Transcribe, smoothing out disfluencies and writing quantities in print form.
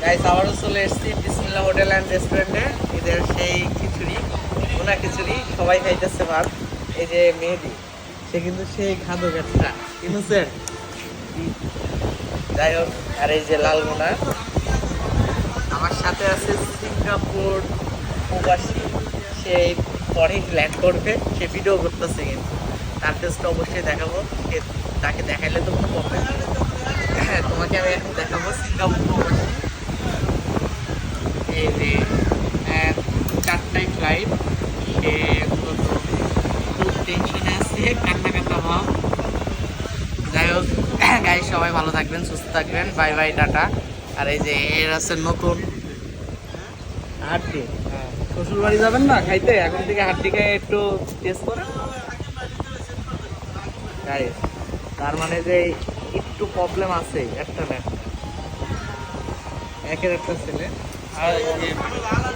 Guys আবারও চলে এসেছি বিসমিল্লাহ হোটেল অ্যান্ড রেস্টুরেন্টে। এদের সেই খিচুড়ি, ভুনা খিচুড়ি সবাই খাইতেছে ভাত। এই যে মেহেদি, সে কিন্তু সেই খাদক একটা ইনোসেন্ট। যাই হোক, আর এই যে লাল ভুনা। আমার সাথে আছে সিঙ্গাপুর প্রবাসী, সে পরে ল্যান্ড করবে, সে ভিডিও করতেছে, কিন্তু তার টেস্টটা অবশ্যই দেখাবো। তাকে দেখাইলে তো কোনো প্রবলেম নেই। হ্যাঁ, তোমাকে আমি এখন দেখাবো সিঙ্গাপুর প্রবাসী। এই যে 4টায় ফ্লাইট, সে মূলত খুব টেনশনে আছে, কান্না কান্না ভাব। যাই হোক গাইস, সবাই ভালো থাকবেন, সুস্থ থাকবেন, বাই বাই, টাটা। আর এই যে এর আছে নতুন হাড্ডি। শ্বশুর বাড়ি যাবেন না খাইতে, এখন থেকে হাড্ডি খাই একটু টেস্ট করেন গাইস। তার মানে যে একটু প্রবলেম আছে, একটা না একটা, একের একটা ছেলে। আর